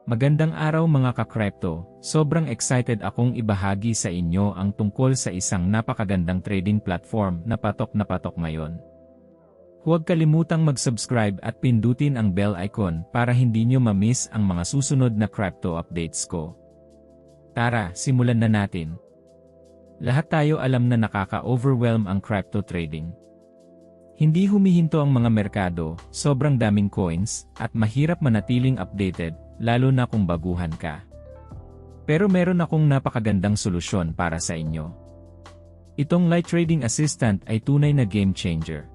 Magandang araw mga ka-crypto, sobrang excited akong ibahagi sa inyo ang tungkol sa isang napakagandang trading platform na patok ngayon. Huwag kalimutang mag-subscribe at pindutin ang bell icon para hindi nyo ma-miss ang mga susunod na crypto updates ko. Tara, simulan na natin. Lahat tayo alam na nakaka-overwhelm ang crypto trading. Hindi humihinto ang mga merkado, sobrang daming coins, at mahirap manatiling updated, lalo na kung baguhan ka. Pero meron akong napakagandang solusyon para sa inyo. Itong Light Trading Assistant ay tunay na game changer.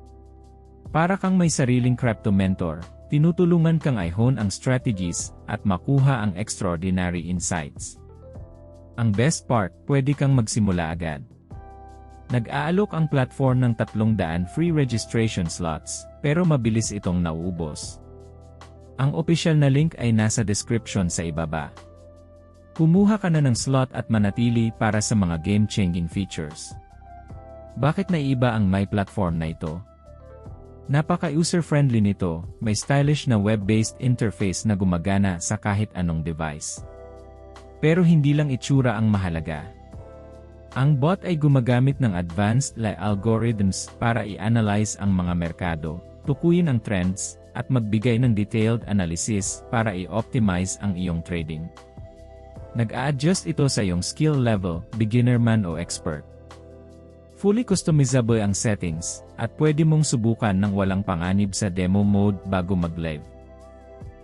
Para kang may sariling crypto mentor, tinutulungan kang i-hone ang strategies at makuha ang extraordinary insights. Ang best part, pwede kang magsimula agad. Nag-aalok ang platform ng 300 free registration slots, pero mabilis itong nauubos. Ang opisyal na link ay nasa description sa ibaba. Kumuha ka na ng slot at manatili para sa mga game-changing features. Bakit naiba ang My Platform na ito? Napaka-user-friendly nito, may stylish na web-based interface na gumagana sa kahit anong device. Pero hindi lang itsura ang mahalaga. Ang bot ay gumagamit ng advanced algorithms para i-analyze ang mga merkado, tukuyin ang trends, at magbigay ng detailed analysis para i-optimize ang iyong trading. Nag-a-adjust ito sa iyong skill level, beginner man o expert. Fully customizable ang settings, at pwede mong subukan ng walang panganib sa demo mode bago mag-live.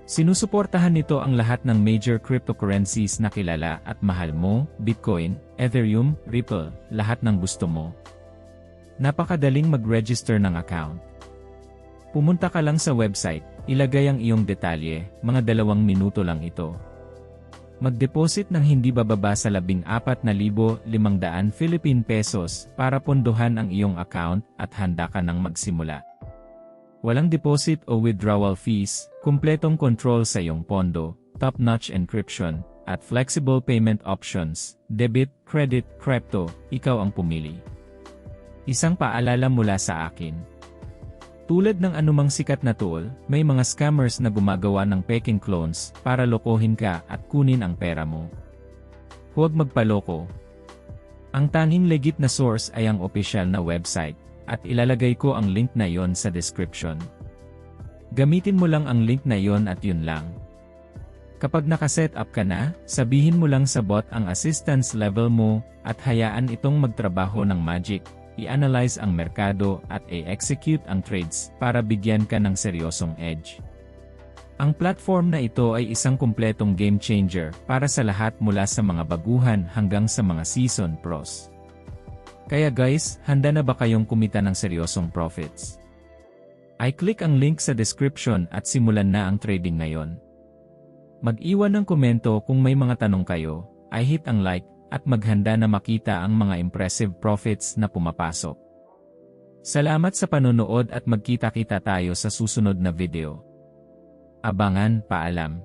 Sinusuportahan nito ang lahat ng major cryptocurrencies na kilala at mahal mo, Bitcoin, Ethereum, Ripple, lahat ng gusto mo. Napakadaling mag-register ng account. Pumunta ka lang sa website, ilagay ang iyong detalye, mga 2 minuto lang ito. Mag-deposit ng hindi bababa sa 14,500 Philippine pesos para pondohan ang iyong account at handa ka nang magsimula. Walang deposit o withdrawal fees, kumpletong control sa iyong pondo, top-notch encryption, at flexible payment options, debit, credit, crypto, ikaw ang pumili. Isang paalala mula sa akin. Tulad ng anumang sikat na tool, may mga scammers na gumagawa ng peking clones para lokohin ka at kunin ang pera mo. Huwag magpaloko. Ang tanging legit na source ay ang opisyal na website, at ilalagay ko ang link na yon sa description. Gamitin mo lang ang link na yon at yun lang. Kapag nakaset up ka na, sabihin mo lang sa bot ang assistance level mo at hayaan itong magtrabaho ng magic. I-analyze ang merkado at i-execute ang trades para bigyan ka ng seryosong edge. Ang platform na ito ay isang kumpletong game changer para sa lahat mula sa mga baguhan hanggang sa mga seasoned pros. Kaya guys, handa na ba kayong kumita ng seryosong profits? I-click ang link sa description at simulan na ang trading ngayon. Mag-iwan ng komento kung may mga tanong kayo, i-hit ang like, at maghanda na makita ang mga impressive profits na pumapasok. Salamat sa panonood at magkita-kita tayo sa susunod na video. Abangan, paalam.